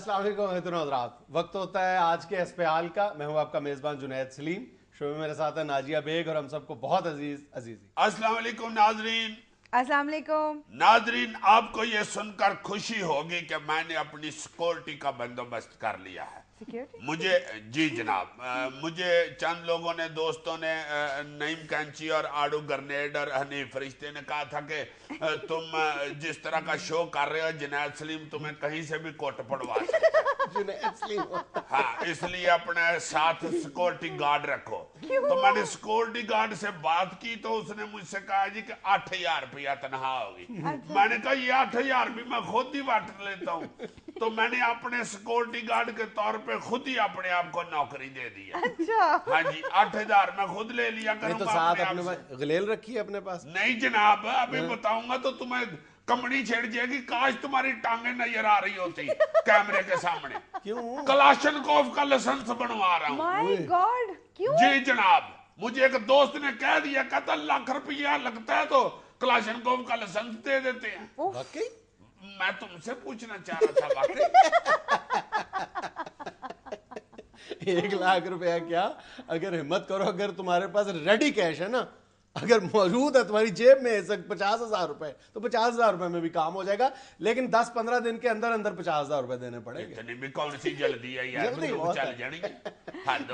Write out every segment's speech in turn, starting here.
अस्सलाम वालेकुम हज़रात। वक्त होता है आज के अस्पताल का। मैं हूं आपका मेज़बान जुनैद सलीम। शो में मेरे साथ है नाजिया बेग और हम सबको बहुत अजीज़ी। अस्सलाम वालेकुम नाजरीन। अस्सलाम वालेकुम नाजरीन, आपको ये सुनकर खुशी होगी कि मैंने अपनी सिक्योरिटी का बंदोबस्त कर लिया है। मुझे जी जनाब, मुझे चंद लोगों ने, दोस्तों ने, नईम कैंची और आड़ू ग्रेनेड और हनीफ फरिश्ते ने कहा था कि तुम जिस तरह का शो कर रहे हो जुनैद सलीम, तुम्हें कहीं से भी कोट पड़वा सकते हो। हाँ, इसलिए अपने साथ सिक्योरिटी गार्ड रखो। तो मैंने सिक्योरिटी गार्ड से बात की तो उसने मुझसे कहा जी कि 8,000 रुपया तनख्वाह होगी। मैंने कहा ये 8,000 भी मैं खुद ही बांट लेता हूँ। तो मैंने अपने सिक्योरिटी गार्ड के तौर पे खुद ही अपने आप को नौकरी दे दी है। अच्छा। हाँ जी, 8,000 मैं खुद ले लिया करूँगा। तो साथ अपने पास गलेल रखी है अपने पास? नहीं जनाब, अभी बताऊंगा तो तुम्हें कंपनी छेड़ जाएगी। काश तुम्हारी टांगे नजर आ रही होती कैमरे के सामने। क्यों? कलाशनकोव का लाइसेंस बनवा रहा हूँ। माय गॉड, क्यों? जी जनाब, मुझे एक दोस्त ने कह दिया, कहता लाख रुपया लगता है तो कलाशनकोव का लाइसेंस दे देते हैं। वाकई? मैं तुमसे पूछना चाह रहा था वाकई। 1,00,000 रुपया क्या, अगर हिम्मत करो, अगर तुम्हारे पास रेडी कैश है ना, अगर मौजूद है तुम्हारी जेब में 50,000 रुपए, तो 50,000 रुपए में भी काम हो जाएगा। लेकिन 10-15 दिन के अंदर अंदर 50,000 रुपए देने पड़ेंगे। इतनी भी कौन सी जल्दी है यार, जल्दी बंदूक बहुत चल है। जाएगी।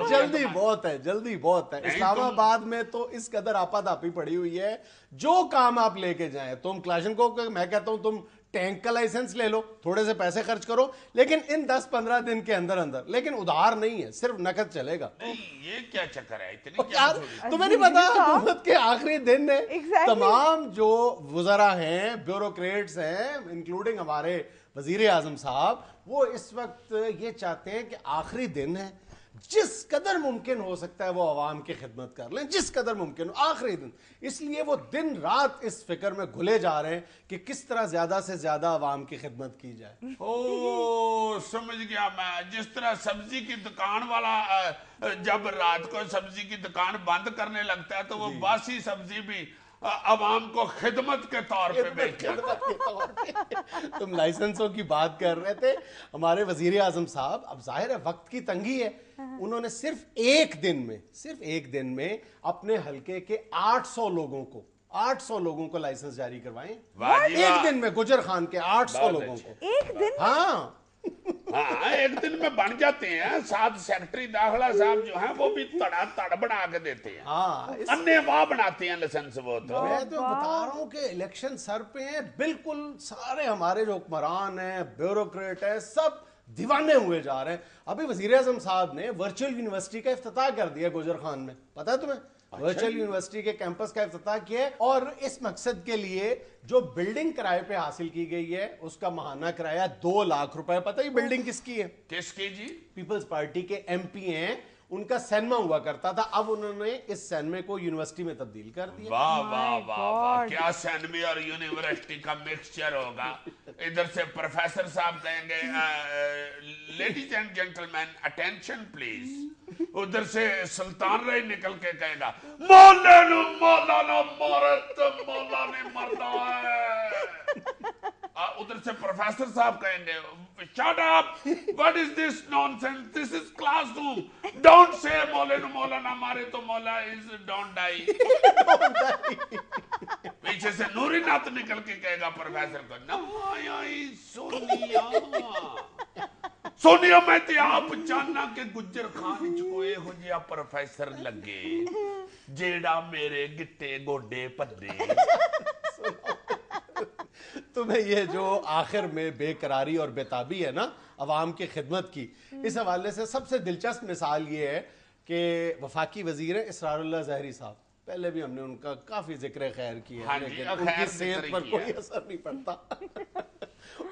जल्दी बहुत है, जल्दी बहुत है। नहीं, इस्लामाबाद में तो इस कदर आपाधापी पड़ी हुई है, जो काम आप लेके जाएं, तुम क्लाशनकोव, मैं कहता हूं तुम टैंक का लाइसेंस ले लो, थोड़े से पैसे खर्च करो, लेकिन इन 10-15 दिन के अंदर अंदर, लेकिन उधार नहीं है, सिर्फ नकद चलेगा। नहीं, ये क्या चक्कर है इतनी यार तुम्हें नहीं पता, हुकूमत के आखिरी दिन है। Exactly. तमाम जो वुज़रा हैं, ब्यूरोक्रेट्स हैं, इंक्लूडिंग हमारे वजीर आजम साहब, वो इस वक्त ये चाहते हैं कि आखिरी दिन है, जिस कदर मुमकिन हो सकता है वो आवाम की खिदमत कर लें, जिस कदर मुमकिन हो आखिरी दिन। इसलिए वो दिन रात इस फिक्र में घुले जा रहे हैं कि किस तरह ज्यादा से ज्यादा आवाम की खिदमत की जाए। ओ समझ गया मैं। जिस तरह सब्जी की दुकान वाला जब रात को सब्जी की दुकान बंद करने लगता है तो वो बासी सब्जी भी अवाम को खिदमत के तौर पे बेचता। तुम लाइसेंसों की बात कर रहे थे, हमारे वजीर आजम साहब, अब जाहिर है वक्त की तंगी है, उन्होंने सिर्फ एक दिन में अपने हलके के 800 लोगों को लाइसेंस जारी करवाए। एक दिन में गुजर खान के 800 लोगों को एक दिन? हाँ हाँ, एक दिन में बन जाते हैं। 7 सेक्रेटरी दाखिला साहब जो हैं वो भी तड़ बना के देते हैं। हाँ, अन्य वाह बनाते हैं लाइसेंस। वो तो मैं तो बता रहा हूँ कि इलेक्शन सर पे हैं, बिल्कुल सारे हमारे जो हुक्मरान हैं, ब्यूरोक्रेट हैं, सब दीवाने हुए जा रहे हैं। अभी वजीर आजम साहब ने वर्चुअल यूनिवर्सिटी का इफ्तिताह कर दिया गुजर खान में, पता है तुम्हें? वर्चुअल यूनिवर्सिटी के कैंपस का इफ्तिताह किया है, और इस मकसद के लिए जो बिल्डिंग किराए पे हासिल की गई है उसका माहाना किराया 2 लाख रुपए। पता है बिल्डिंग किसकी है? किसकी जी? पीपल्स पार्टी के एमपी हैं, उनका सैनमा हुआ करता था, अब उन्होंने इस सैनमे को यूनिवर्सिटी में तब्दील कर दिया। वाह वाह वाह वाह, क्या सैनवी और यूनिवर्सिटी का मिक्सचर होगा। इधर से प्रोफेसर साहब कहेंगे ladies and gentleman attention please. उधर से सुल्तान राय निकल के कहेगा मौला ने मरदा है। उधर से प्रोफेसर साहब कहेंगे shut up, what is this nonsense, this is classroom, don't say मौलाना मारे तो मौला इज डोंट डाई। पीछे से नूरी नाथ निकल के कहेगा प्रोफेसर को सोनिया मैं ते आप जानना के गुज्जर खान च कोई हो जिहा प्रोफेसर लगे जेड़ा मेरे गिट्टे गोडे भद्दे। तुम्हें ये जो आखिर में बेकरारी और बेताबी है ना अवाम की खिदमत की, इस हवाले से सबसे दिलचस्प मिसाल ये है कि वफाकी वजीर इसरारुल्लाह ज़हरी साहब, पहले भी हमने उनका काफी जिक्र खैर किया है, लेकिन उनकी सेहत पर कोई असर नहीं पड़ता।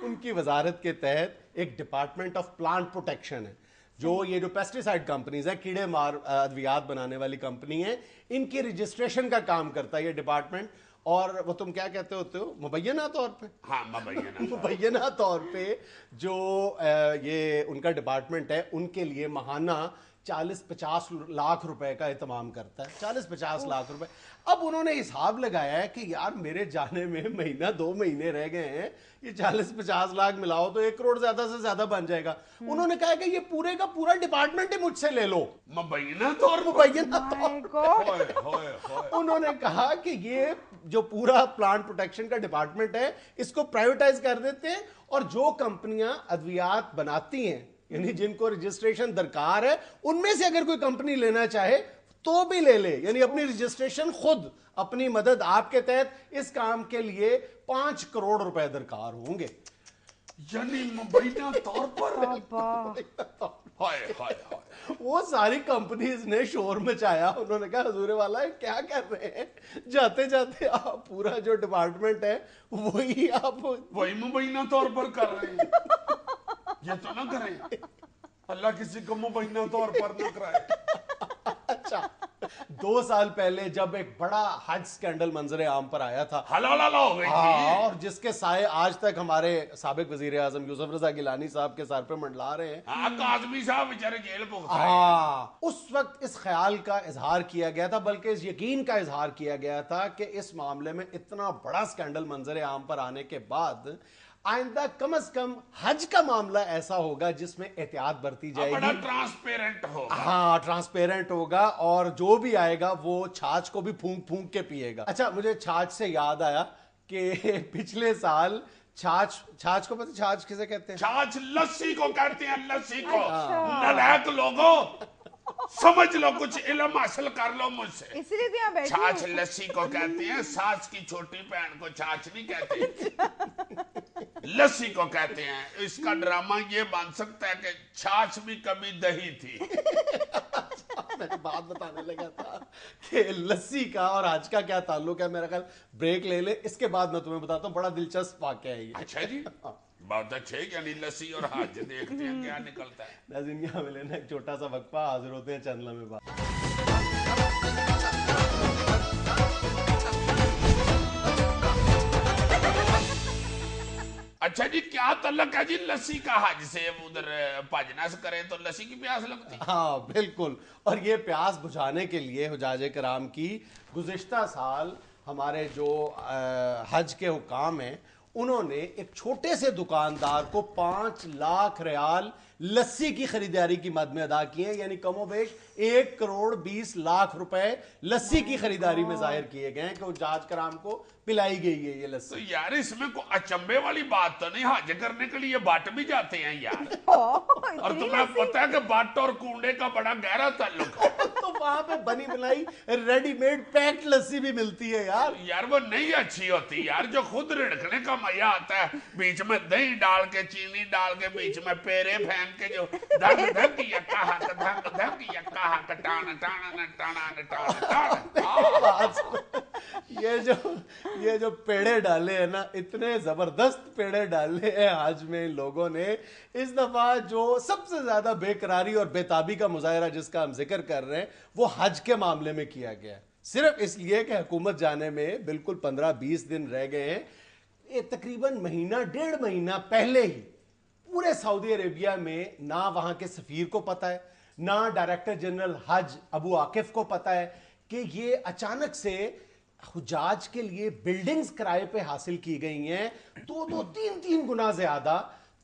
उनकी वजारत के तहत एक डिपार्टमेंट ऑफ प्लांट प्रोटेक्शन है, जो ये जो पेस्टिसाइड कंपनीज है, कीड़े मार अद्वियात बनाने वाली कंपनी है, इनकी रजिस्ट्रेशन का काम करता है ये डिपार्टमेंट। और वो तुम क्या कहते होते हो, मुबैना तौर पे? हाँ, मुबैना तौर पे जो ये उनका डिपार्टमेंट है, उनके लिए महाना 40-50 लाख रुपए का इत्माम करता है, 40-50 लाख रुपए। अब उन्होंने हिसाब लगाया है कि यार मेरे जाने में महीना 2 महीने रह गए हैं, ये 40-50 लाख मिलाओ तो 1 करोड़ ज्यादा से ज्यादा बन जाएगा। उन्होंने कहा कि ये पूरे का पूरा डिपार्टमेंट ही मुझसे ले लो, मुबैना तौर पर। मुबैना तौर My God. होए, होए, होए। उन्होंने कहा कि ये जो पूरा प्लांट प्रोटेक्शन का डिपार्टमेंट है इसको प्राइवेटाइज कर देते हैं, और जो कंपनियां अद्वियात बनाती हैं, यानी जिनको रजिस्ट्रेशन दरकार है, उनमें से अगर कोई कंपनी लेना चाहे तो भी ले ले, यानी अपनी रजिस्ट्रेशन खुद, अपनी मदद आपके तहत इस काम के लिए 5 करोड़ रुपए दरकार होंगे। यानी मुबैना तौर पर। बाबा। हाय हाय हाय। वो सारी कंपनीज ने शोर मचाया, उन्होंने कहा हजूर वाला क्या कर रहे हैं, जाते जाते आप पूरा जो डिपार्टमेंट है वही आप वही मुबैना तौर पर कर रहे हैं। ये तो ना करें, अल्लाह किसी को मुबैना तौर पर ना कराए। अच्छा, 2 साल पहले जब एक बड़ा हज स्कैंडल मंजरे आम पर आया था, हलाला हो गई थी, और जिसके साए आज तक हमारे साबिक वजीर आजम यूसुफ रजा गिलानी साहब के सर पे मंडला रहे हैं। हाँ, काज़मी साहब बेचारे जेल भुगत रहे हैं। हाँ, उस वक्त इस ख्याल का इजहार किया गया था, बल्कि इस यकीन का इजहार किया गया था कि इस मामले में इतना बड़ा स्कैंडल मंजरे आम पर आने के बाद आइंदा कम से कम हज का मामला ऐसा होगा जिसमें एहतियात बरती बड़ा जाएगी, ट्रांसपेरेंट होगा। हाँ ट्रांसपेरेंट होगा, और जो भी आएगा वो छाछ को भी फूंक फूंक के पिएगा। अच्छा, मुझे छाछ से याद आया कि पिछले साल छाछ को पता, छाछ किसे कहते हैं? छाछ लस्सी को कहते हैं, लस्सी को। नालायक लोगों, समझ लो, कुछ इल्म हासिल कर लो मुझसे। इसलिए तो यहाँ बैठी छाछ हूँ। लस्सी को कहते हैं, सास की छोटी बहन को छाछ नहीं कहते, लस्सी को कहते हैं। इसका ड्रामा ये बन सकता है कि छाछ भी कभी दही थी। मैं बात बताने लगा था कि लस्सी का और हज का क्या ताल्लुक है। मेरा ख्याल ब्रेक ले ले, इसके बाद मैं तुम्हें बताता हूँ, बड़ा दिलचस्प वाकया है ये। अच्छा जी, बहुत अच्छे, यानी लस्सी और हज देखते हैं क्या निकलता है। नाज़रीन, यहाँ मिले ना एक छोटा सा वक्फा, हाजिर होते हैं चंद लम्हे बाद। अच्छा जी, क्या तल्लक है जी लस्सी का हज से? उधर भजनस करें तो लस्सी की प्यास लगती। हाँ बिल्कुल, और ये प्यास बुझाने के लिए हुजाजे कराम की गुज़िश्ता साल हमारे जो हज के हुकाम हैं, उन्होंने एक छोटे से दुकानदार को 5 लाख रियाल लस्सी की खरीदारी की मद में अदा किए, यानी कमोबेश 1 करोड़ 20 लाख रुपए लस्सी की खरीदारी में जाहिर किए गए हैं कि हुज्जाज कराम को पिलाई गई है ये तो लस्सी। यार इसमें कोई अचंभे वाली बात तो नहीं, हज करने के लिए बट भी जाते हैं यार। और तुम्हें पता है कि बट और कूड़े का बड़ा गहरा ताल्लुक है। तो वहां पे बनी बनाई रेडीमेड पैक्ड लस्सी भी मिलती है यार। यार वो नहीं अच्छी होती यार, जो खुद रिड़कने का मजा आता है, बीच में दही डाल के, चीनी डाल के, बीच में पेरे फेंक के, जो धक धक यक्का हक, धक धक यक्का हक, टाण टाण टाण टाण। ये जो पेड़े डाले हैं ना, इतने जबरदस्त पेड़े डाले हैं हज में लोगों ने। इस दफा जो सबसे ज्यादा बेकरारी और बेताबी का मुजाहरा जिसका हम जिक्र कर रहे हैं, वो हज के मामले में किया गया, सिर्फ इसलिए कि हुकूमत जाने में बिल्कुल 15-20 दिन रह गए हैं। ये तकरीबन महीना 1.5 महीना पहले ही पूरे सऊदी अरेबिया में ना वहां के सफीर को पता है, ना डायरेक्टर जनरल हज अबू आकिफ को पता है कि ये अचानक से हुजाज के लिए बिल्डिंग्स किराए पे हासिल की गई हैं 2-3 गुना ज्यादा।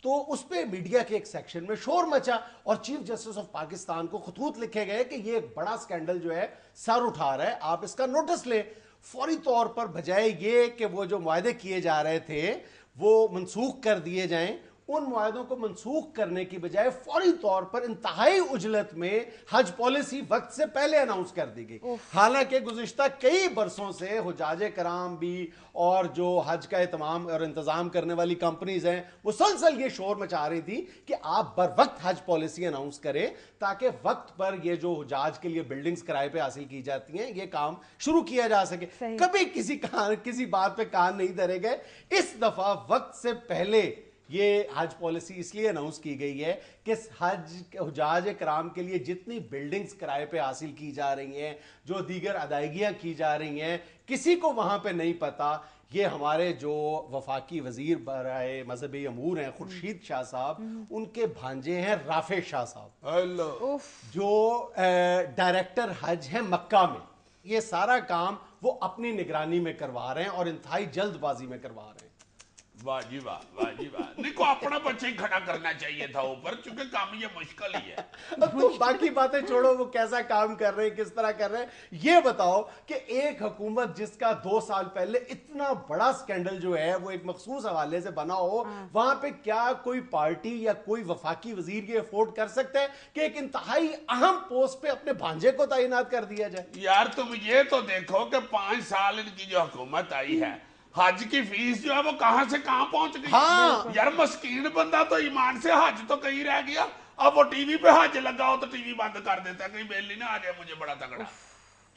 तो उस पे मीडिया के एक सेक्शन में शोर मचा और चीफ जस्टिस ऑफ पाकिस्तान को खतूत लिखे गए कि ये एक बड़ा स्कैंडल जो है सर उठा रहा है, आप इसका नोटिस लें। फौरी तौर पर बजाय ये कि वो जो मुआहदे किए जा रहे थे वो मनसूख कर दिए जाएं, उन मुआहदों को मनसूख करने की बजाय फौरी तौर पर इंतहाई उजलत में हज पॉलिसी वक्त से पहले अनाउंस कर दी गई। हालांकि गुज़िश्ता कई बरसों से हुजाजे कराम भी और जो हज का एहतमाम और इंतजाम करने वाली कंपनीज हैं, मुसलसल ये शोर मचा रही थी कि आप बर वक्त हज पॉलिसी अनाउंस करें, ताकि वक्त पर ये जो हुजाज के लिए बिल्डिंग्स किराए पे हासिल की जाती हैं, ये काम शुरू किया जा सके। कभी किसी बात पे कान नहीं धरे गए। इस दफा वक्त से पहले یہ حج پالیسی اس لیے اناؤنس کی گئی ہے کہ حجاج کرام کے لیے جتنی بلڈنگز کرائے پہ حاصل کی جا رہی ہیں، جو دیگر ادائیگیاں کی جا رہی ہیں، کسی کو وہاں پہ نہیں پتا. یہ ہمارے جو وفاقی وزیر برائے مذہبی امور ہیں خورشید شاہ صاحب، ان کے بھانجے ہیں رافع شاہ صاحب جو ڈائریکٹر حج ہیں مکہ میں. یہ سارا کام وہ اپنی نگرانی میں کروا رہے ہیں اور انتہائی جلد بازی میں کروا رہے ہیں. واہ جی واہ، واہ جی واہ. نہیں کو اپنا بچہ ہی کھڑا کرنا چاہیے تھا اوپر، چونکہ کام یہ مشکل ہی ہے. تو باقی باتیں چھوڑو، وہ کیسا کام کر رہے ہیں، کس طرح کر رہے ہیں. یہ بتاؤ کہ ایک حکومت جس کا 2 سال پہلے اتنا بڑا سکینڈل جو ہے وہ ایک مخصوص حوالے سے بنا ہو، وہاں پہ کیا کوئی پارٹی یا کوئی وفاقی وزیر یہ افورڈ کر سکتا ہے کہ ایک انتہائی اہم پوسٹ پہ اپنے بھانجے کو تعینات کر دیا جائے؟ یار تم یہ تو دیکھو کہ 5 سال ان کی جو حکومت آئی ہے، حج کی فیس جو ہے وہ کہاں سے کہاں پہنچ گئی. ہاں یار مسکین بندہ تو ایمان سے حج تو کہیں رہ گیا. اب وہ ٹی وی پہ حج لگا ہو تو ٹی وی بند کر دیتا ہے، کہیں بیلی نہ آ جائے مجھے بڑا تگڑا.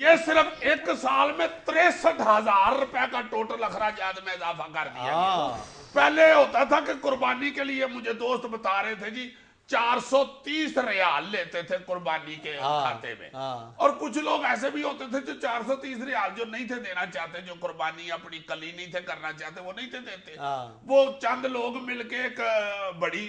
یہ صرف ایک سال میں 63,000 روپے کا ٹوٹل اخراجات میں اضافہ کر دیا گیا. پہلے ہوتا تھا کہ قربانی کے لیے مجھے دوست بتا رہے تھے جی 430 ریال لیتے تھے قربانی کے کھاتے میں، اور کچھ لوگ ایسے بھی ہوتے تھے جو 430 ریال جو نہیں تھے دینا چاہتے، جو قربانی اپنی کلی نہیں تھے کرنا چاہتے، وہ نہیں تھے دیتے. وہ چند لوگ مل کے ایک بڑی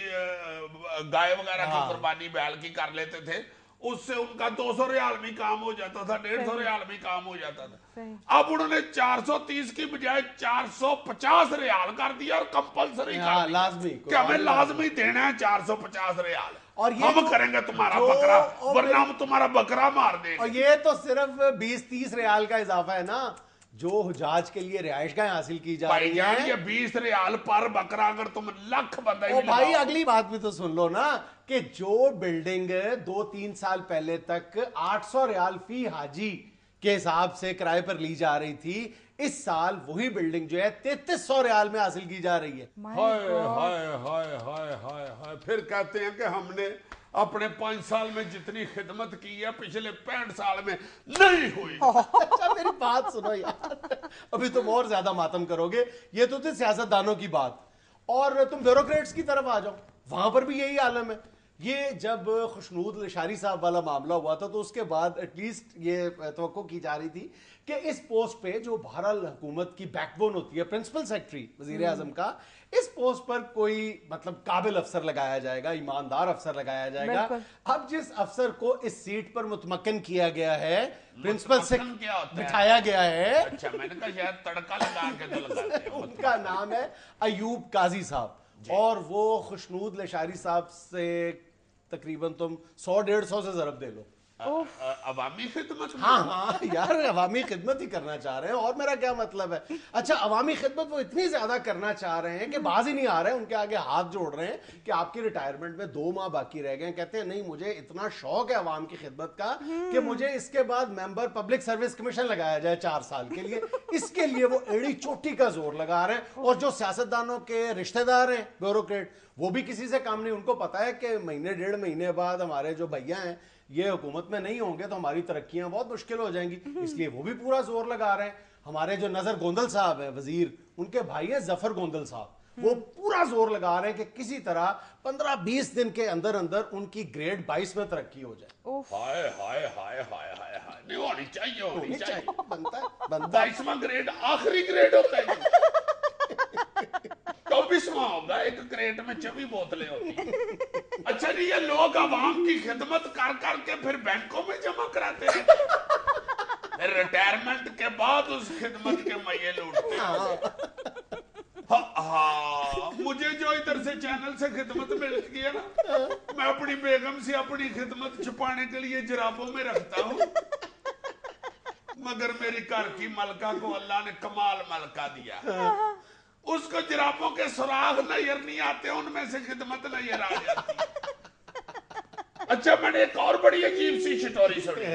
گائے وغیرہ کی قربانی بیل کی کر لیتے تھے، اس سے ان کا 200 ریال بھی کام ہو جاتا تھا، 150 ریال بھی کام ہو جاتا تھا. اب انہوں نے 430 کی بجائے 450 ریال کر دیا اور کمپلسری کر دیا کہ ہمیں لازمی دینا ہے 450 ریال. اور ہم کریں گے تمہارا بکرا، ورنہ ہم تمہارا بکرا مار دیں گے. اور یہ تو صرف 20-30 ریال کا اضافہ ہے نا، جو حجاج کے لیے رہائش گاہیں حاصل کی جا رہی ہیں. یہ 20 ریال پر بکرا اگر تم لاکھ بندہ او بھائی اگلی بات بھی تو سن لو نا کہ جو بلڈنگ 2-3 سال پہلے تک 800 ریال فی حاجی کے حساب سے کرائے پر لی جا رہی تھی، اس سال وہی بلڈنگ جو ہے 3300 ریال میں حاصل کی جا رہی ہے. ہائے ہائے ہائے ہائے ہائے ہائے. پھر کہتے ہیں کہ ہم نے اپنے 5 سال میں جتنی خدمت کی ہے پچھلے 65 سال میں نہیں ہوئی. اچھا میری بات سنو یار، ابھی تم اور زیادہ ماتم کرو گے. یہ تو تھی سیاست دانوں کی بات، اور تم بیوروکریٹس کی طرف آ جاؤ، وہاں پر بھی یہی عالم ہے. یہ جب خوشنود لشاری صاحب والا معاملہ ہوا تھا تو اس کے بعد ایٹ لیسٹ یہ توقع کی جا رہی تھی کہ اس پوسٹ پہ جو بہرحال حکومت کی بیک بون ہوتی ہے پرنسپل سیکرٹری وزیر اعظم کا، اس پوسٹ پر کوئی مطلب قابل افسر لگایا جائے گا، ایماندار افسر لگایا جائے گا. اب جس افسر کو اس سیٹ پر متمکن کیا گیا ہے، پرنسپل سیکرٹری بٹھایا گیا ہے، اچھا میں نے کہا شاید تڑکا لگا کے تو لگاتے ہیں. ان کا نام ہے ایوب قاضی صاحب، اور وہ خوشنود لشاری صاحب سے تقریباً تم 100-150 سے ضرب دے لو. عوامی خدمت. ہاں ہاں یار عوامی خدمت ہی کرنا چاہ رہے ہیں، اور میرا کیا مطلب ہے. اچھا عوامی خدمت وہ اتنی زیادہ کرنا چاہ رہے ہیں کہ باز ہی نہیں آ رہے ہیں، ان کے آگے ہاتھ جوڑ رہے ہیں کہ آپ کی ریٹائرمنٹ میں 2 ماہ باقی رہ گئے ہیں. کہتے ہیں نہیں مجھے اتنا شوق ہے عوام کی خدمت کا کہ مجھے اس کے بعد ممبر پبلک سروس کمیشن لگایا جائے 4 سال کے لیے. اس کے لیے وہ ایڑی چوٹی کا زور لگا رہے ہیں. اور جو سیاستدانوں کے رشتہ دار ہیں بیوروکریٹ، وہ بھی کسی سے کام نہیں. ان کو پتا ہے کہ مہینے 1.5 مہینے بعد ہمارے جو بھیا ہیں یہ حکومت میں نہیں ہوں گے تو ہماری ترقیاں بہت مشکل ہو جائیں گی، اس لیے وہ بھی پورا زور لگا رہے ہیں. ہمارے جو نظر گوندل صاحب ہیں وزیر، ان کے بھائی ہیں ظفر گوندل صاحب، وہ پورا زور لگا رہے ہیں کہ کسی طرح 15-20 دن کے اندر اندر ان کی گریڈ 22 میں ترقی ہو جائے. ہائے ہائے ہائے ہائے ہائے ہائے. نہیں ہونی چاہیے، ہونی چاہیے. بنتا ہے 22واں گریڈ آخری گریڈ ہوتا ہے. 24واں ہوگا، ایک کریٹ میں 24 بوتلیں ہوتی. اچھا جی یہ لوگ عوام کی خدمت کر کر کے پھر بینکوں میں جمع کراتے ہیں، پھر ریٹائرمنٹ کے بعد اس خدمت کے مئے لوٹتے ہیں. ہاں مجھے جو ادھر سے چینل سے خدمت ملتی ہے نا، میں اپنی بیگم سے اپنی خدمت چھپانے کے لیے جرابوں میں رکھتا ہوں، مگر میری گھر کی ملکہ کو اللہ نے کمال ملکہ دیا. اس کو جرابوں کے سراغ نظر نہیں آتے، ان میں سے خدمت نظر آ جاتی. اچھا میں نے ایک اور بڑی عجیب سی سٹوری سنی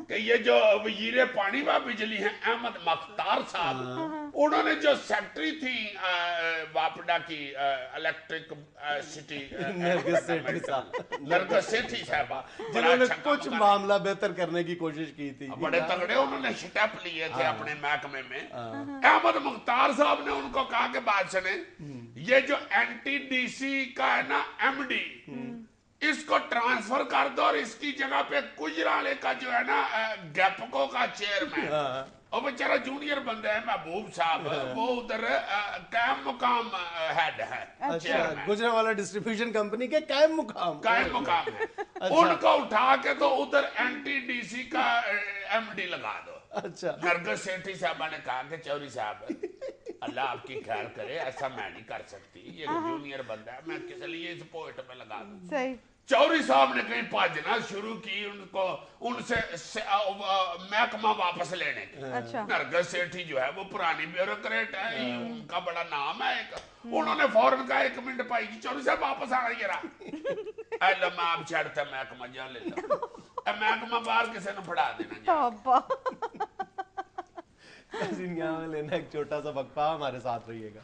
کہ یہ جو وزیر پانی و بجلی ہیں احمد مختار صاحب، انہوں نے جو سیکٹری تھی واپڈا کی الیکٹرک سٹی نرگس سیٹھی صاحبہ، جنہوں نے کچھ معاملہ بہتر کرنے کی کوشش کی تھی، بڑے تگڑے انہوں نے سٹیپ لیے تھے اپنے محکمے میں. احمد مختار صاحب نے ان کو کہا کہ بات سنیں، ये जो NTDC का है ना MD, इसको ट्रांसफर कर दो और इसकी जगह पे गुजराले का जो है ना गैपको का चेयरमैन, और बेचारा जूनियर बंदा है महबूब साहब, वो उधर कायम मुकाम हेड है। अच्छा, गुजरावाला डिस्ट्रीब्यूशन कंपनी के कायम मुकाम है। उनको उठा के तो उधर NTDC का MD लगा दो। अच्छा, नरगिस सेठी साहबा ने कहा कि चौधरी साहब अल्लाह आपकी खैर करे, ऐसा मैं नहीं कर सकती, ये जूनियर बंदा है, मैं किस लिए इस पोस्ट में लगा दूं। सही। चौधरी साहब ने कहीं भाजना शुरू की उनको, उनसे महकमा वापस लेने की। अच्छा। नरगिस सेठी जो है वो पुरानी ब्यूरोक्रेट है, उनका बड़ा नाम है एक, उन्होंने फौरन कहा 1 मिनट भाई जी, चौधरी साहब वापस आना जरा। मैं आप छड़ता महकमा जा ले लो, महकमा बाहर किसी ने फड़ा देना। यहाँ में लेना एक छोटा सा वक्फा, हमारे साथ रहिएगा।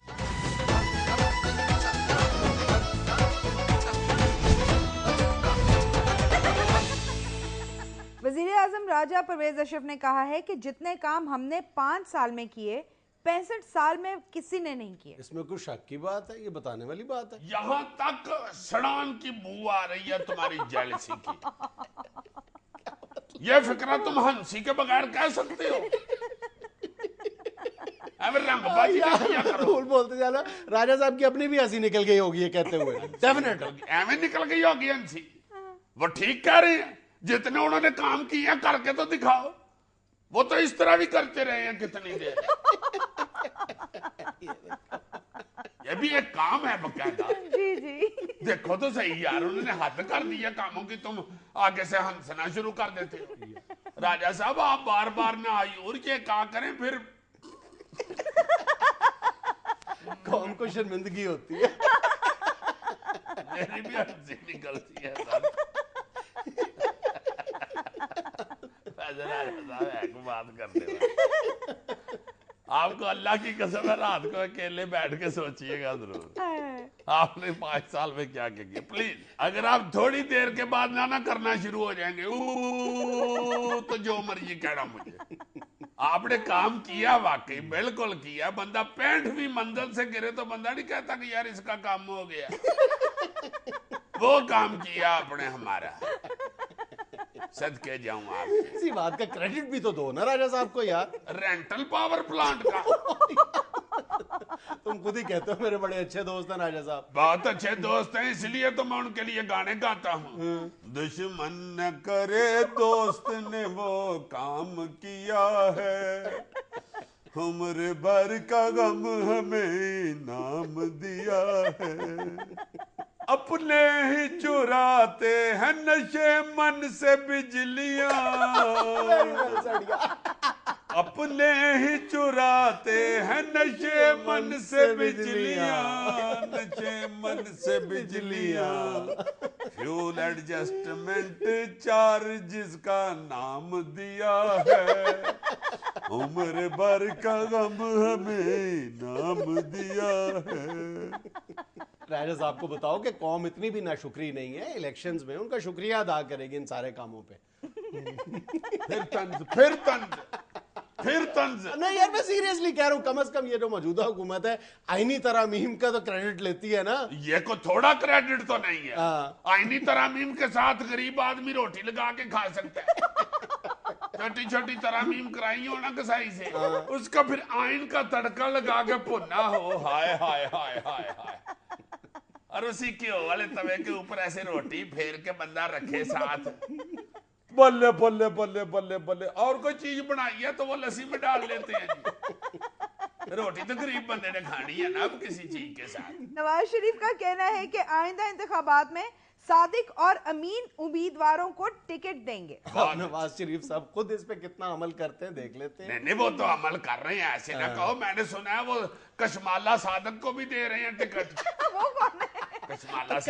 वज़ीर-ए-आज़म राजा परवेज अशरफ ने कहा है कि जितने काम हमने 5 साल में किए 65 साल में किसी ने नहीं किए। इसमें कुछ शक की बात है? ये बताने वाली बात है। यहाँ तक सड़ान की बू आ रही है तुम्हारी जेलसी की। ये फिक्रा तुम हंसी के बगैर कह सकते हो? भूल बोलते जाना। राजा साहब की अपनी भी हंसी निकल गई होगी ये कहते हुए। डेफिनेटली एवं निकल गई होगी हंसी। वो ठीक कह रहे हैं, जितने उन्होंने काम किया करके तो दिखाओ। वो तो इस तरह भी करते रहे हैं कितनी देर। ये भी एक काम है बकायदा। जी जी। देखो तो सही यार, उन्होंने हद कर दिया कामों की, तुम आगे से हंसना शुरू कर देते हो। राजा साहब आप बार बार ना आयूर के कहा करें, फिर कौन को शर्मिंदगी होती है। मेरी भी हंसी निकलती है सर। बात करने आपको अल्लाह की कसम है, रात को अकेले बैठ के सोचिएगा जरूर आपने 5 साल में क्या किया। प्लीज अगर आप थोड़ी देर के बाद ना करना शुरू हो जाएंगे तो जो मर्जी कहना मुझे। आपने काम किया, वाकई बिल्कुल किया। बंदा 65वीं मंजिल से गिरे तो बंदा नहीं कहता कि यार इसका काम हो गया। वो काम किया आपने हमारा, सदके जाऊं आप। इसी बात का क्रेडिट भी तो दो ना राजा साहब को यार। रेंटल पावर प्लांट का तुम खुद ही कहते हो मेरे बड़े अच्छे दोस्त हैं राजा साहब। बहुत अच्छे दोस्त हैं, इसलिए तो मैं उनके लिए गाने गाता हूँ। दुश्मन न करे दोस्त ने वो काम किया है, उम्र भर का गम हमें इनाम दिया है। अपने ही चुराते हैं नशे मन से बिजलियां, अपने ही चुराते हैं नशे मन से बिजलियां, नशे मन से बिजलियां। फ्यूल एडजस्टमेंट चार्ज का नाम दिया है, उम्र भर का गम हमें नाम दिया है। राजा साहब को बताओ कि कौम इतनी भी नाशुक्री नहीं है, इलेक्शंस में उनका शुक्रिया अदा करेगी इन सारे कामों पे। फिर तंज नहीं यार, मैं सीरियसली कह रहा हूँ, कम से कम ये जो मौजूदा हुकूमत है आईनी तरमीम का तो क्रेडिट लेती है ना। ये को थोड़ा क्रेडिट तो नहीं है। आईनी तरमीम के साथ गरीब आदमी रोटी लगा के खा सकता है। छोटी छोटी तरामीम कराई हो ना कसाई से, उसका फिर आइन का तड़का लगा के भुना हो, हाय हाय हाय हाय हाय। और उसी घ्यो वाले तवे के ऊपर ऐसे रोटी फेर के बंदा रखे साथ, बल्ले बल्ले बल्ले बल्ले बल्ले। और कोई चीज बनाई है तो वो लस्सी में डाल लेते हैं जी। रोटी तो गरीब बंदे ने खानी है ना अब किसी चीज के साथ। नवाज शरीफ का कहना है कि आइंदा इंतखाबात में सादिक और अमीन उम्मीदवारों को टिकट देंगे। नवाज शरीफ साहब खुद इस पे कितना अमल करते हैं देख लेते हैं। नहीं वो तो अमल कर रहे हैं, ऐसे ना कहो। मैंने सुना है वो कशमाला सादक को भी दे रहे हैं टिकट। वो कौन है? कशमाला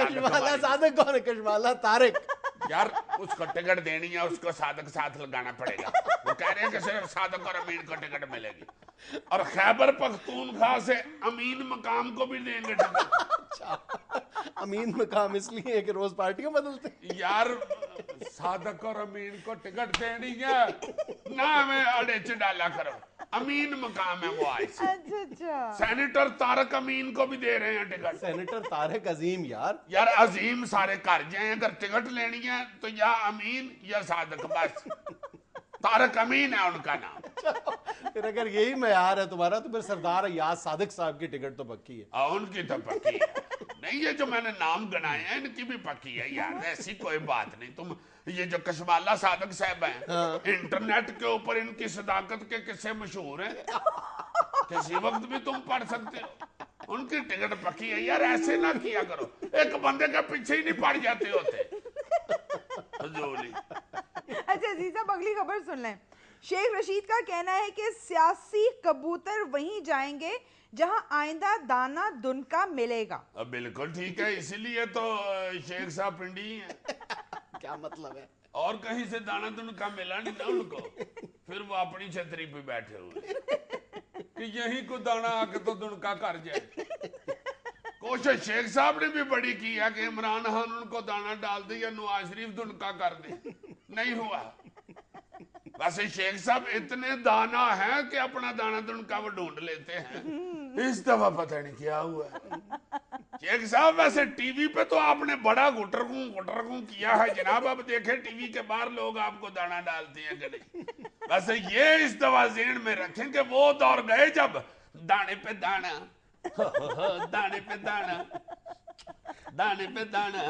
सादक कौन है? कशमाला तारिक। यार उसको टिकट देनी है, उसको सादक साथ लगाना पड़ेगा। वो कह रहे हैं कि सिर्फ सादक और अमीन को टिकट मिलेगी, और खैबर पख्तूनख्वा से अमीन मकाम को भी देंगे टिकट। अमीन मकाम इसलिए है कि रोज पार्टियां बदलते। यार सादक और अमीन को टिकट देनी है ना, मैं अड़े च डाला करो, अमीन मकाम है वो आज से। अच्छा सेनेटर तारक अमीन को भी दे रहे हैं टिकट। सेनेटर तारक अजीम यार अजीम सारे घर जाए, अगर टिकट लेनी है तो या अमीन या सादक, बस तारक अमीन है उनका नाम। फिर अगर यही मयार है तुम्हारा तो फिर सरदार अय्याज सादिक साहब की टिकट तो पक्की है। उनकी तो पक्की है। नहीं, ये जो मैंने नाम गनाए हैं इनकी भी पक्की है यार, ऐसी कोई बात नहीं। तुम ये जो कशवाला सादक साहब हैं, इंटरनेट के ऊपर इनकी सदाकत के किस्से मशहूर हैं, किसी वक्त भी तुम पढ़ सकते हो। उनकी टिकट पक्की है यार, ऐसे ना किया करो, एक बंदे के पीछे ही नहीं पड़ जाते होते। अच्छा अजीजा, अगली खबर सुन लें। शेख रशीद का कहना है कि सियासी कबूतर वहीं जाएंगे जहां आइंदा दाना दुनका मिलेगा। बिल्कुल ठीक है, इसीलिए तो शेख साहब पिंडी हैं। क्या मतलब है? और कहीं से दाना दुनका मिला नहीं ना उनको, फिर वो अपनी छतरी पे बैठे हुए कि यही को दाना आके तो दुनका कर जाए। कोशिश शेख साहब ने भी बड़ी की है कि इमरान खान उनको दाना डाल दे या नवाज शरीफ दुनका कर दे, नहीं हुआ। वैसे शेख साहब इतने दाना है कि अपना दाना दुनका वो ढूंढ लेते हैं। इस दफा पता नहीं क्या हुआ शेख साहब। वैसे टीवी पे तो आपने बड़ा गुटरगू किया है जनाब, अब देखे टीवी के बाहर लोग आपको दाना डालते हैं कि नहीं। वैसे ये इस दफा ज़हन में रखें कि वो दौर गए जब दाने पे दाना, दाने पे दाना, दाने पे दाना,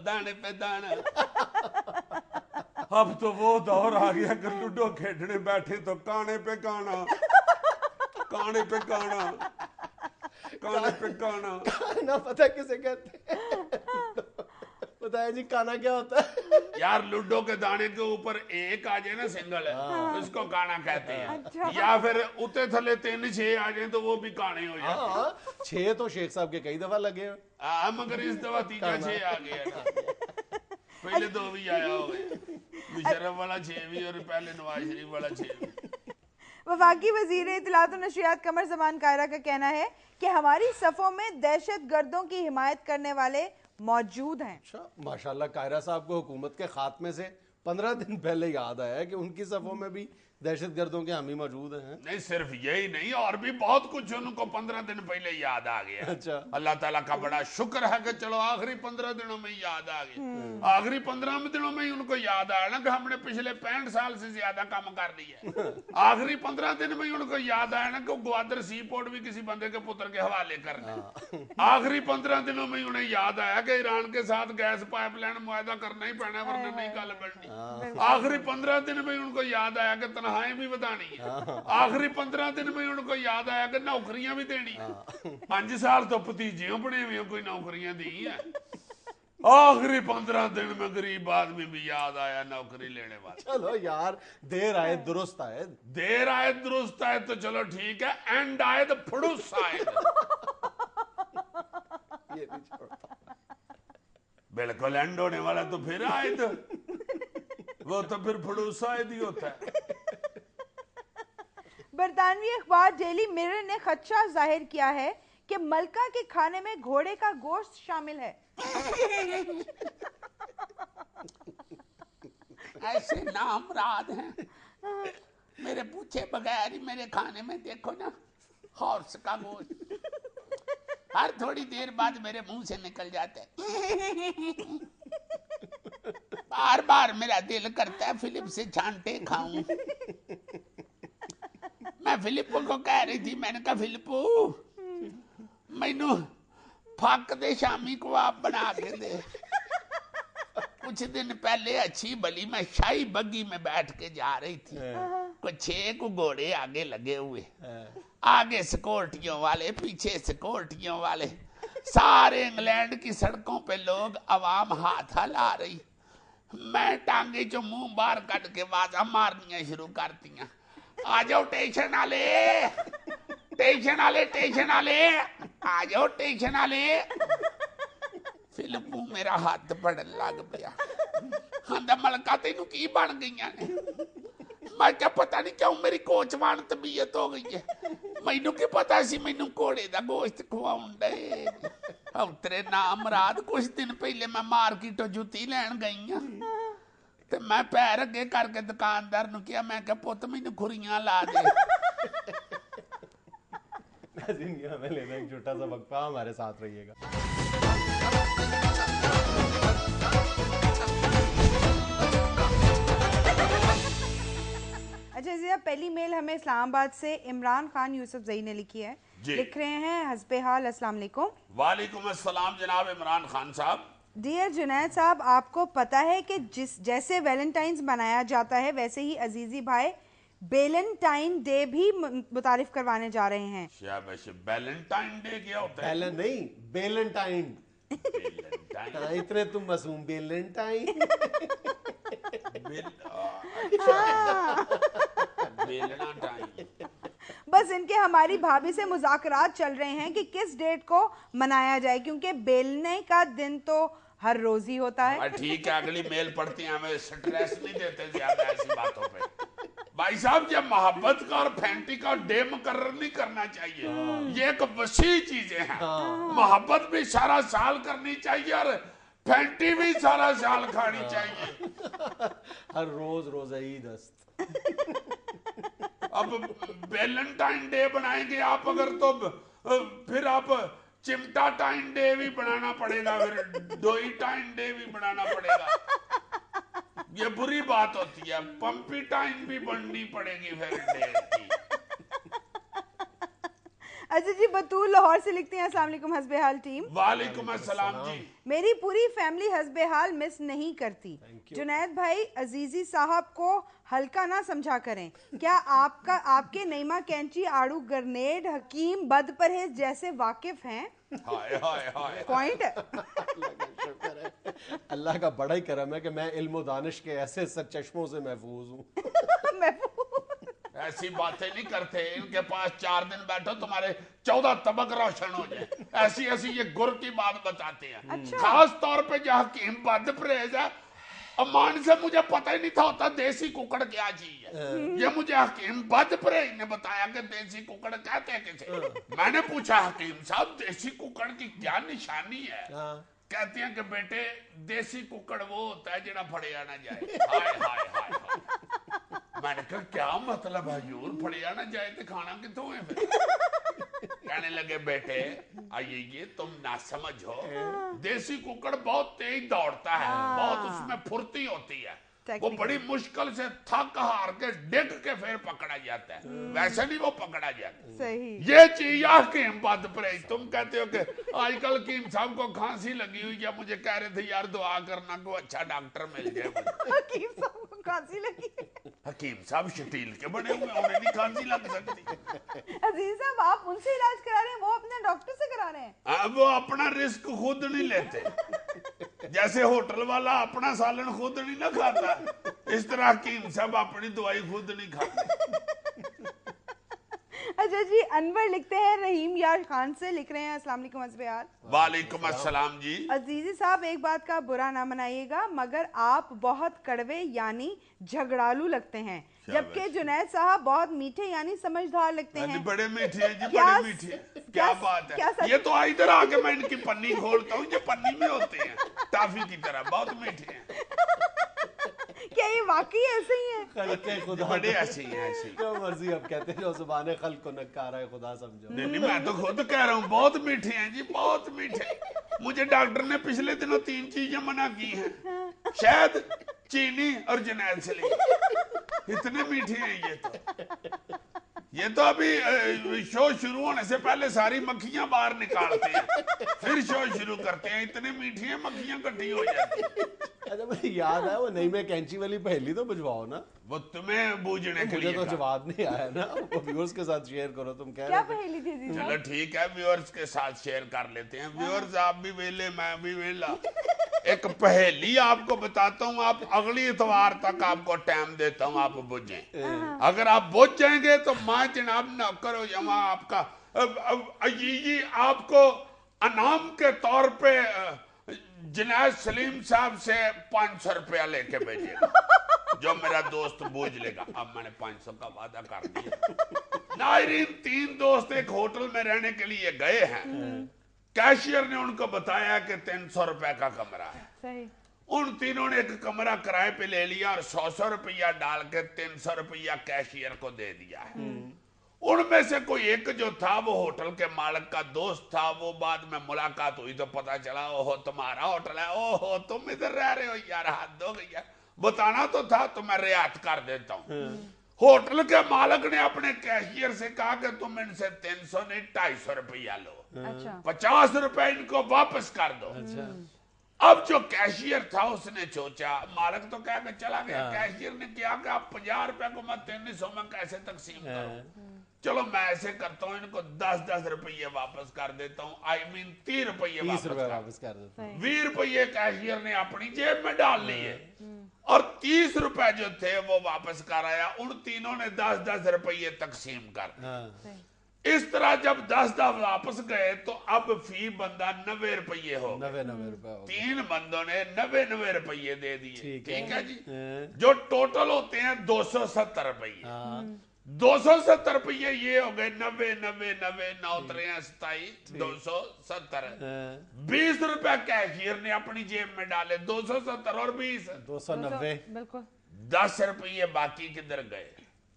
दाने पे दाना। अब तो वो दौर आ गया कि लूडो खेलने बैठे तो काने पे काना, काने पे काना, काने पे काना। काना पता किसे कहते हैं? बताया जी, काना क्या होता है? यार लूडो के दाने के ऊपर एक आ जाए ना सिंगल है, इसको काना कहते हैं। अच्छा। या फिर उते थले 3-6 आ जाए तो वो भी काने हो जाते। 6 तो शेख साहब के कई दफा लगे हैं। मगर इस दफा तीजा 6 आ गया ना। पहले 2 भी आया हो, मुशर्रफ वाला 6 भी और पहले नवाज शरीफ वाला 6 भी। वफाकी वजीर इत्तलात और नशरियात कमर ज़मान कायरा का कहना है कि हमारी सफ़ों में दहशत गर्दों की हिमायत करने वाले मौजूद हैं। अच्छा, माशाल्लाह कायरा साहब को हुकूमत के खात्मे से 15 दिन पहले याद आया कि उनकी सफ़ों में भी दहशत गर्दों के हामी मौजूद हैं। नहीं सिर्फ यही नहीं, और भी बहुत कुछ उनको 15 दिन पहले याद आ गया। अच्छा। अल्लाह ताला का बड़ा शुक्र है कि चलो आखिरी 15 दिनों में याद आ गया। आखिरी 15 दिनों में ही उनको याद आया ना कि हमने पिछले 65 साल से ज्यादा काम कर लिया। आखिरी 15 दिन में ही उनको याद आया ना कि ग्वादर सी पोर्ट भी किसी बंदे के पुत्र के हवाले करना। आखिरी 15 दिनों में उन्हें याद आया कि ईरान के साथ गैस पाइपलाइन मुआहदा करना ही पैना, वरना नहीं गल बननी। आखिरी 15 दिन में उनको याद आया कि तनहाई भी बतानी है। आखिरी 15 दिन में उनको याद आया कि नौकरियां भी देनी है। 5 साल तो भतीजे बने हुए कोई नौकरियां दी है। आखिरी 15 दिन में गरीब आदमी भी याद आया नौकरी लेने वाला। चलो यार, देर आए दुरुस्त आए। देर आए दुरुस्त आए तो चलो ठीक है, एंड आए तो फुड़ुस आए। ये नहीं छोड़ता। बिल्कुल एंड होने वाला तो फिर आए तो वो तो फिर फुड़ुस आए ही होता है। बरतानवी अखबार डेली मिरर ने खदशा जाहिर किया है कि मलका के खाने में घोड़े का गोश्त शामिल है। ऐसे नामराद हैं, मेरे पूछे बगैर ही मेरे खाने में देखो ना हॉर्स का गोश्त हर थोड़ी देर बाद मेरे मुंह से निकल जाता है। बार बार मेरा दिल करता है फिलिप से छांटे खाऊं। मैं फिलिपो को कह रही थी, मैंने कहा फिलिपो मैनू फक दे शामी को आप बना के दे। कुछ दिन पहले अच्छी भली मैं शाही बग्गी में बैठ के जा रही थी, कुछ 6 घोड़े आगे लगे हुए, आगे सिक्योरिटियों वाले, पीछे सिक्योरिटियों वाले, सारे इंग्लैंड की सड़कों पे लोग अवाम हाथ हिला रही। मैं टांगे जो मुंह बाहर कट के आवाज़ा मारनियां शुरू करती, आ जाओ स्टेशन वाले, स्टेशन वाले, स्टेशन वाले, आ जाओ स्टेशन वाले। फिलिपू मेरा हाथ पड़न लग पिया, आंदा मलका तेनू की बन गई ने। मैं क्या पता नहीं क्यों मेरी कोचवान तबीयत हो गई है, मैनू की पता सी मैनू घोड़े का गोश्त खवाउण दे। उतरे नाम रात कुछ दिन पहले मैं मार्केटों जुती लैन गई हाँ, ਤੇ ਮੈਂ ਪੈਰ ਅੱਗੇ ਕਰਕੇ ਦੁਕਾਨਦਾਰ ਨੂੰ ਕਿਹਾ, ਮੈਂ ਕਿਹਾ ਪੁੱਤ ਮੈਨੂੰ ਖੁਰੀਆਂ ਲਾ ਦੇ। नाज़रीन, हमें लेना एक छोटा सा वक्फा, हमारे साथ रहिएगा। अच्छा जी, पहली मेल हमें इस्लामाबाद से इमरान खान यूसुफ जई ने लिखी है। लिख रहे हैं, हस्बे हाल अस्सलाम वालेकुम। वालेकुम अस्सलाम जनाब इमरान खान साहब। डियर जुनैद साहब, आपको पता है कि जैसे वैलेंटाइंस मनाया जाता है वैसे ही अजीजी भाई बेलेंटाइन डे भी मुतारिफ करवाने जा रहे हैं। शाबाश। बैलेंटाइन डे क्या होता है? बैलन नहीं, बेलेंटाइन। बैलेंटाइन। इतने तुम मासूम, बेलेंटाइन। बेलना टाइम। बस इनके हमारी भाभी से मुज़ाकरात चल रहे हैं कि किस डेट को मनाया जाए, क्योंकि बेलने का दिन तो हर रोज ही होता है। ठीक है, अगली मेल पढ़ती हैं, हमें स्ट्रेस नहीं देते ज्यादा ऐसी बातों पे। भाई साहब, जब मोहब्बत का और फैंटी का डे मुकर्रर नहीं करना चाहिए, ये एक वसी चीजें हैं। मोहब्बत भी सारा साल करनी चाहिए और फैंटी भी सारा साल खानी चाहिए। हर रोज रोजा ईद अस्त। अब वैलेंटाइन डे बनाएंगे आप अगर, तो फिर आप चिमटा टाइन डे भी बनाना पड़ेगा, फिर डोई टाइन डे भी बनाना पड़ेगा। ये बुरी बात होती है। पंपी टाइन भी बननी पड़ेगी फिर डे की। अच्छा जी, बतूल लाहौर से लिखते हैं, अस्सलाम वालेकुम हस्बे हाल टीम। वालेकुम अस्सलाम जी। मेरी पूरी फैमिली हस्बे हाल मिस नहीं करती। जुनैद भाई अजीजी साहब को हल्का ना समझा करें। क्या आपके नईमा कैंची, आड़ू ग्रेनेड, हकीम बदपरहेज जैसे वाकिफ हैं? हाय हाय हाय। पॉइंट। अल्लाह का बड़ा ही करम है कि मैं इल्म दानिश के ऐसे चश्मों से महफूज हूँ। ऐसी बातें नहीं करते, इनके पास 4 दिन बैठो तुम्हारे 14 तबक रोशन हो जाए, ऐसी ऐसी ये गुर की बात बताते हैं। अच्छा। खास तौर पे जो हकीम बद परहेज है, अमान से मुझे पता ही नहीं था होता देसी कुकड़ क्या चीज है। ये मुझे हकीम बद परहेज ने बताया कि देसी कुकड़ कहते हैं किसे। मैंने पूछा, हकीम साहब देसी कुकड़ की क्या निशानी है? कहते हैं कि बेटे देसी कुकड़ वो होता है जिना फड़िया ना जाए। हाय हाय हाय हाय। मैंने कहा क्या मतलब है हजूर, फड़िया ना जाए तो खाना कितों है फिर? कहने लगे बेटे आइए, ये तुम ना समझ हो, देसी कुकड़ बहुत तेज दौड़ता है, बहुत उसमें फुर्ती होती है, वो बड़ी मुश्किल से थक हार के डिग के फिर पकड़ा जाता है, वैसे नहीं वो पकड़ा जाता। सही। ये चीज हकीम बद परहेज। तुम कहते हो कि आजकल हकीम साहब को खांसी लगी हुई है, मुझे कह रहे थे यार दुआ करना को अच्छा डॉक्टर मिल जाए मुझे। हकीम साहब को खांसी लगी। हकीम साहब स्टील के बने हुए, उन्हें नहीं खांसी लग सकती। अजीज साहब, आप उनसे इलाज करा रहे हैं, वो अपने डॉक्टर से करा रहे हैं। वो अपना रिस्क खुद नहीं लेते, जैसे होटल वाला अपना सालन खुद नहीं ना खाता, इस तरह हकीम साहब अपनी दवाई खुद नहीं खाते। अच्छा जी, अनवर लिखते हैं रहीम यार खान से, लिख रहे हैं, अस्सलाम वालेकुम हस्बे हाल। वालेकुम अस्सलाम जी। अजीजी साहब, एक बात का बुरा ना मनाइएगा, मगर आप बहुत कड़वे यानी झगड़ालू लगते हैं, जबकि जुनैद साहब बहुत मीठे यानी समझदार लगते हैं। बड़े मीठे हैं जी, बड़े मीठे। क्या बात है, ये तो इधर आके मैं इनकी पन्नी खोलता हूँ, ये पन्नी में होते हैं टाफी की तरह, बहुत मीठे हैं। क्या ये वाकई ऐसे ही है? खल्क़े खुदा बड़े ऐसे ही हैं, ऐसे ही। जो मर्जी आप कहते हैं, जो ज़ुबान खल्क़ को नकारा है खुदा समझो। नहीं, मैं तो खुद कह रहा हूँ बहुत मीठे हैं जी, बहुत मीठे। मुझे डॉक्टर ने पिछले दिनों 3 चीजें मना की हैं, शहद, चीनी और जुनैद सलीम। इतने मीठे हैं ये तो अभी शो शुरू होने से पहले सारी मक्खियां बाहर निकालते हैं, फिर शो शुरू करते हैं, इतने मीठी हैं मक्खियां इकट्ठी हो जाती हैं। अच्छा, मुझे याद है वो नई में कैंची वाली पहेली तो बुझवाओ ना। वो तुम्हें बूझने के लिए मुझे तो जवाब नहीं आया ना, वो व्यूअर्स के साथ शेयर करो। तुम कह क्या रहे थे पहेली थी जी? चलो ठीक है, व्यूअर्स के साथ शेयर कर लेते हैं। व्यूअर्स आप भी वेले, मैं भी वेला। एक पहेली आपको बताता हूँ, आप अगली इतवार तक आपको टाइम देता हूँ, आप बुझें। अगर आप बुझ जाएंगे तो मैं जनाब नौकर हो जाऊंगा आपका। जी आपको अनाम के तौर पे जुनैद सलीम साहब से 500 रुपया लेके भेजेगा, जो मेरा दोस्त बूझ लेगा। अब मैंने 500 का वादा कर दिया। नायरीन, 3 दोस्त एक होटल में रहने के लिए गए हैं। कैशियर ने उनको बताया कि 300 रुपए का कमरा है। सही। उन तीनों ने एक कमरा किराए पे ले लिया और 100 रुपया डाल के 300 रुपया कैशियर को दे दिया है। उनमें से कोई एक जो था वो होटल के मालिक का दोस्त था, वो बाद में मुलाकात हुई तो पता चला ओहो तुम्हारा होटल है, ओहो तुम इधर रह रहे हो यार, हाथ दो भैया, बताना तो था तो मैं रियायत कर देता हूँ। होटल के मालिक ने अपने कैशियर से कहा कि तुम इनसे 300 नहीं 250 रुपया लो, 50 रुपए इनको वापस कर दो। अब जो कैशियर था उसने सोचा, मालिक तो कह के चला गया, कैशियर ने किया कि आप 50 रुपए को मैं 300 में कैसे तकसीम करूं, चलो मैं ऐसे करता हूँ इनको 10-10 रुपये वापस कर देता हूँ, आई मीन 30 रुपये वापस कर देता हूँ। 20 रुपये कैशियर ने अपनी जेब में डाल लिए और 30 रुपए जो थे वो वापस कर आया। उन तीनों ने 10-10 रुपये तकसीम कर, इस तरह जब 10-10 वापस गए तो अब फी बंदा 90 रुपये हो, 90 रुपए। 3 बंदों ने 90 रुपये दे दिए, ठीक है जी, जो टोटल होते हैं 270 रुपये। 270 रुपये ये हो गए 90 9 27 270। 20 रुपए कैशियर ने अपनी जेब में डाले, 270 और 20 290, बिल्कुल 10 रुपये बाकी किधर गए,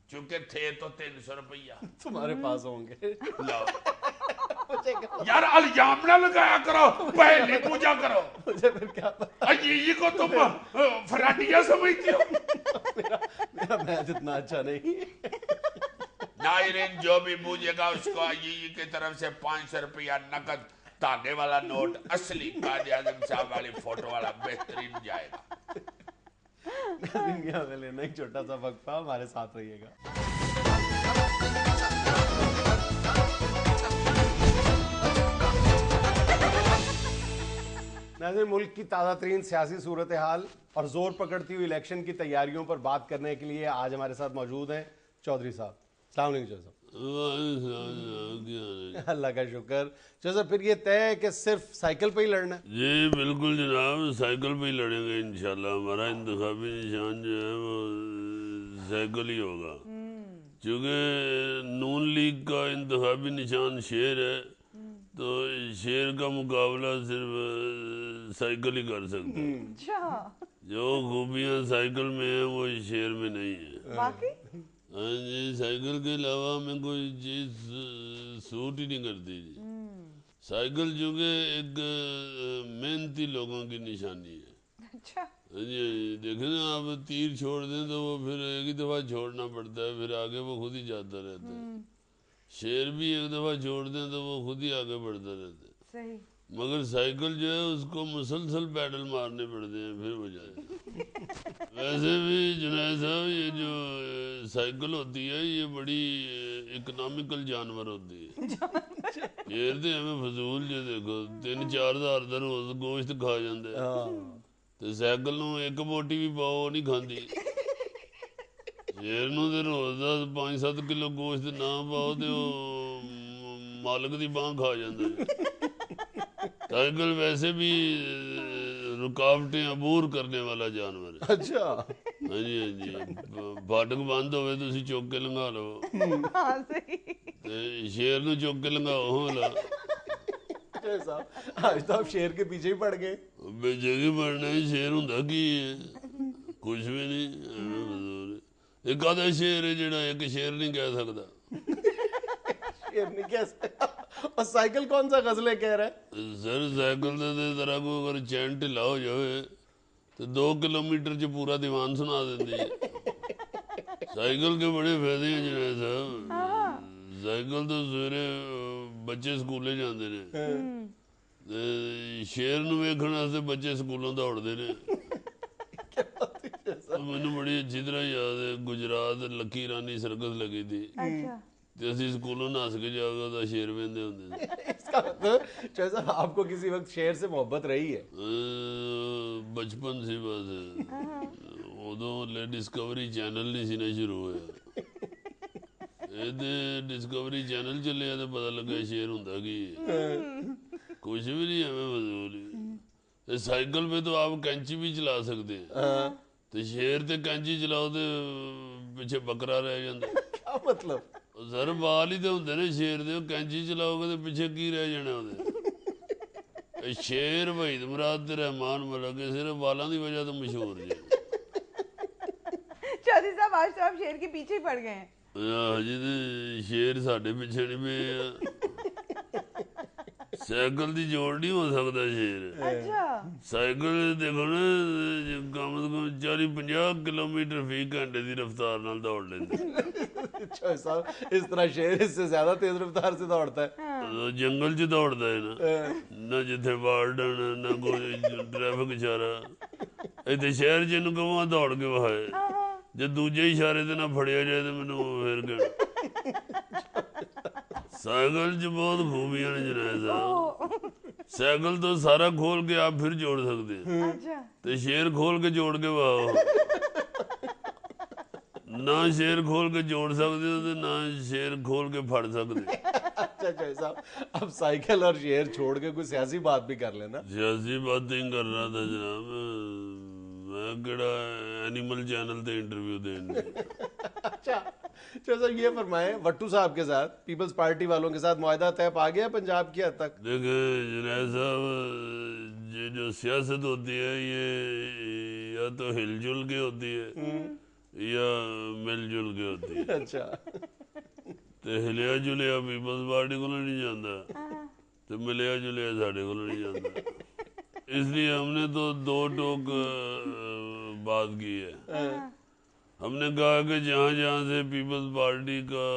चूंकि थे तो 300 रुपया तुम्हारे पास होंगे। लो यार अल्जाम ना लगाया करो, पहले पूजा करो, मुझे फिर क्या पता ये को तुम फराटिया समझते हो। मेरा मैथ इतना अच्छा नहीं। नायरीन जो भी पूजेगा उसको ये की तरफ से 500 रुपया नकद तागे वाला नोट असली काजी आजम साहब वाली फोटो वाला बेहतरीन जाएगा। लेना एक छोटा सा वक्फा, हमारे साथ रहिएगा। नाज़रीन, मुल्क की ताज़ा तरीन सियासी सूरत हाल और जोर पकड़ती हुई इलेक्शन की तैयारियों पर बात करने के लिए आज हमारे साथ मौजूद हैं चौधरी साहब। अस्सलाम वालेकुम चौधरी साहब। अल्लाह का शुक्र। चलो सर, फिर ये तय है कि सिर्फ साइकिल पे ही लड़ना है? जी बिल्कुल जनाब, साइकिल पे ही लड़ेंगे इंशाल्लाह। हमारा इंतखाबी निशान जो है वो साइकिल ही होगा, क्योंकि नून लीग का इंतखाबी निशान शेर है, तो शेर का मुकाबला सिर्फ साइकिल ही कर सकता है। जो खूबियाँ साइकिल में है वो शेर में नहीं है। हाँ जी, साइकिल के अलावा हमें कोई चीज सूट ही नहीं करती जी। साइकिल जो कि एक मेहनती लोगों की निशानी है। अच्छा। हाँ जी, देखें ना, आप तीर छोड़ दें तो वो फिर एक ही दफा छोड़ना पड़ता है, फिर आगे वो खुद ही जाता रहता है। शेर भी एक दफा छोड़ दें तो वो खुद ही आगे बढ़ता रहता है। सही। मगर साइकिल जो है उसको मुसलसल पैडल मारने पड़ते हैं फिर वो जाए। वैसे भी जुनैद साहब, ये जो साइकिल होती है ये बड़ी इकोनॉमिकल जानवर होती है। शेर तो हमें फजूल जो देखो 3-4 हज़ार का रोज गोश्त खा जाते तो साइकिल नूं एक बोटी भी पाओ नहीं खाती। शेर नूं तो रोज 5-7 किलो गोश्त ना पाओ तो मालक की बांह खा जाता। साइकिल वैसे भी रुकावटें अबूर करने वाला जानवर है। अच्छा। हाँ जी, हाँ जी, फाटक बंद होवे तो चौक के लंघा लो, शेर नूं चौक के लंघाओ होला। आज तो आप शेर के पीछे ही पड़ गए। पीछे की पड़ना है, शेर हुंदा की है? कुछ भी नहीं। एक आधा शेर है जिहड़ा एक शेर नहीं कह सकता। शेर नहीं कह सकता। और साइकिल कौन सा गजले कह रहा है? सर साइकिल तो तरह को अगर चैन ढिला हो जाए तो 2 किलोमीटर च पूरा दीवान सुना देती है। साइकिल के बड़े फायदे हैं जुनैद साहब। साइकिल तो सवेरे बच्चे स्कूले जाते ने, शेर नूं वेखण वास्ते बच्चे स्कूलों दौड़ते ने। मैनू बड़ी अच्छी तरह याद है, गुजरात लकी रानी सर्कस लगी थी तो असी स्कूलों नस के जाके शेर वेंदे हुंदे सी। इसका मतलब आपको किसी वक्त शेर से मोहब्बत रही है? बचपन से बस, उदों ले डिस्कवरी चैनल नहीं सी ना शुरू होया। डिस्कवरी चैनल चलिया तो पता लगा शेर हुंदा की कुछ भी नहीं, हमें फजूल। साइकिल पे तो आप कैंची भी चला सकते हैं, तो शेर ते कैंची चलाओ तो पीछे बकरा रह जाता। क्या मतलब? सर बाल ही तो होंगे ने शेर दे, कैंची चलाओगे तो पिछे की रह जाना। شیر وحید مراد رحمان ملک صرف والاں دی وجہ تو مشہور جی. چودھری صاحب آج تو آپ شیر کے پیچھے ہی پڑ گئے ہیں. جی شیر ساڈے پیچھے نہیں پے. سائیکل دی جوڑ نہیں ہو سکتا شیر. اچھا سائیکل دیکھو نا کم از کم 40-50 کلومیٹر فی گھنٹے دی رفتار نال دوڑ لیندے. چوہدری صاحب اس طرح شیر اس سے زیادہ تیز رفتار سے دوڑتا ہے. جنگل چ دوڑتا ہے نا, نہ جتھے وارڈن نہ کوئی ٹریفک اشارہ. ایتھے شہر چ اینوں کہواں دوڑ کے وہائے, جے دوجے اشارے تے نہ پھڑیا جائے تے مینوں پھر کہنا. سائیکل چ بہت خوبیاں نے جنید صاحب. سائیکل تو سارا کھول کے آپ پھر جوڑ سکتے ہیں, تے شیر کھول کے جوڑ کے واہو. نہ شیر کھول کے جوڑ سکتے ہو تے نہ شیر کھول کے پھڑ سکتے. اچھا چوہدری صاحب اب سائیکل اور شیر چھوڑ کے کوئی سیاسی بات بھی کر لینا. سیاسی باتیں کر رہا تھا جناب, میں کہڑا اینیمل چینل تے انٹرویو دین. اچھا چوہدری صاحب یہ فرمائیں, وٹو صاحب کے ساتھ پیپلز پارٹی والوں کے ساتھ معاہدہ طے پا گیا پنجاب کی حد تک؟ دیکھیں جنید صاحب, یہ جو سیاست ہوتی ہے یہ یا تو ہل جل کے ہوتی ہے یا مل جل کے ہوتی ہے. اچھا تے ہلیا جلیا پیپلز پارٹی کو نہیں جاندا, تے ملیا جلیا ساڈے کو نہیں جاندا. اس لیے ہم نے تو دو ٹوک بات کی ہے. ہم نے کہا کہ جہاں جہاں سے پیپلز پارٹی کا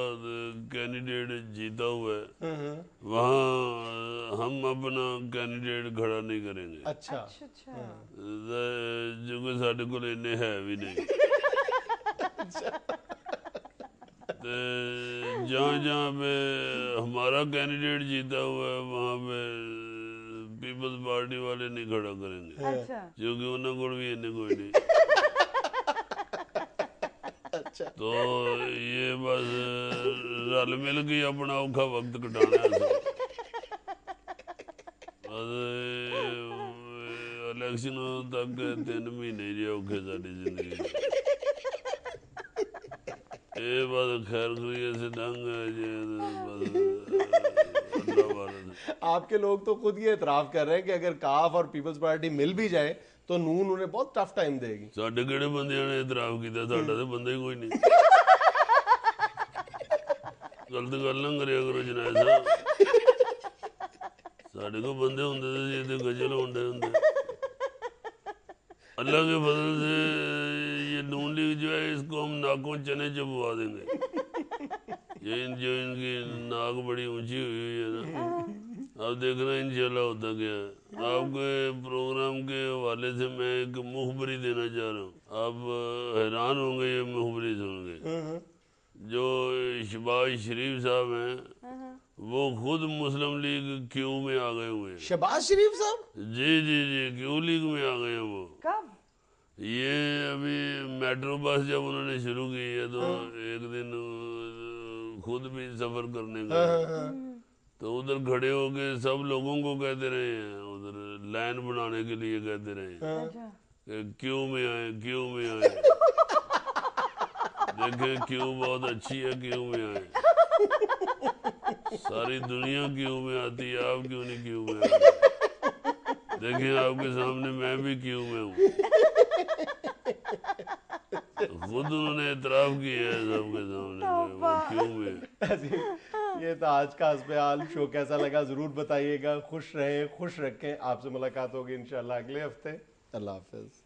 کینڈیڈیٹ جیتا ہوا ہے وہاں ہم اپنا کینڈیڈیٹ کھڑا نہیں کریں گے. اچھا جو کہ ساڈے کول اینے ہے بھی نہیں. جہاں جہاں پہ ہمارا کینڈیڈیٹ جیتا ہوا ہے وہاں پہ پیپلز پارٹی والے نہیں کھڑا کریں گے, کیونکہ انہوں کو بھی اینے کوئی نہیں. تو یہ بس رل مل کے اپنا اوکھا وقت کٹانا ہے. بس الیکشن تک 3 مہینے جی اوکھے ساری زندگی. یہ بس خیر خریت سے دنگ ہے جی. آپ کے لوگ تو خود یہ اعتراف کر رہے ہیں کہ اگر کاف اور پیپلز پارٹی مل بھی جائے تو نون انہیں بہت ٹف ٹائم دے گی. ساڈے کہڑے بندیاں نے اعتراف کیتا, ساڈا تے بندہ ہی کوئی نہیں. غلط گل نہ کریا کرو جنید صاحب. ساڈے کو بندے ہوندے تے جی تے گجل ہونڈے ہوندے. اللہ کے فضل سے یہ نون لیگ جو ہے اس کو ہم ناکوں چنے چبوا دیں گے. یہ جو ان کی ناک بڑی اونچی ہوئی ہوئی ہے نا, آپ دیکھ رہے ہیں انشاءاللہ ہوتا کیا ہے. آپ کے پروگرام کے حوالے سے میں ایک مخبری دینا چاہ رہا ہوں, آپ حیران ہوں گے یہ مخبری سن کے. جو شہباز شریف صاحب ہیں وہ خود مسلم لیگ کیو میں آ گئے ہوئے ہیں. شہباز شریف صاحب؟ جی جی جی کیو لیگ میں آ گئے ہیں وہ. کب؟ یہ ابھی میٹرو بس جب انہوں نے شروع کی ہے تو ایک دن خود بھی سفر کرنے گئے تو ادھر کھڑے ہو کے سب لوگوں کو کہتے رہے ہیں, ادھر لائن بنانے کے لیے کہتے رہے ہیں کہ کیو میں آئیں کیو میں آئیں. دیکھیں کیو بہت اچھی ہے, کیو میں آئیں. ساری دنیا کیو میں آتی ہے, آپ کیوں نہیں کیو میں آتے؟ دیکھیں آپ کے سامنے میں بھی کیو میں ہوں. خود انہوں نے اعتراف کیا ہے سب کے سامنے وہ کیوں میں. یہ تھا آج کا حسب حال شو. کیسا لگا ضرور بتائیے گا. خوش رہیں, خوش رکھیں. آپ سے ملاقات ہوگی انشاءاللہ اگلے ہفتے. اللہ حافظ.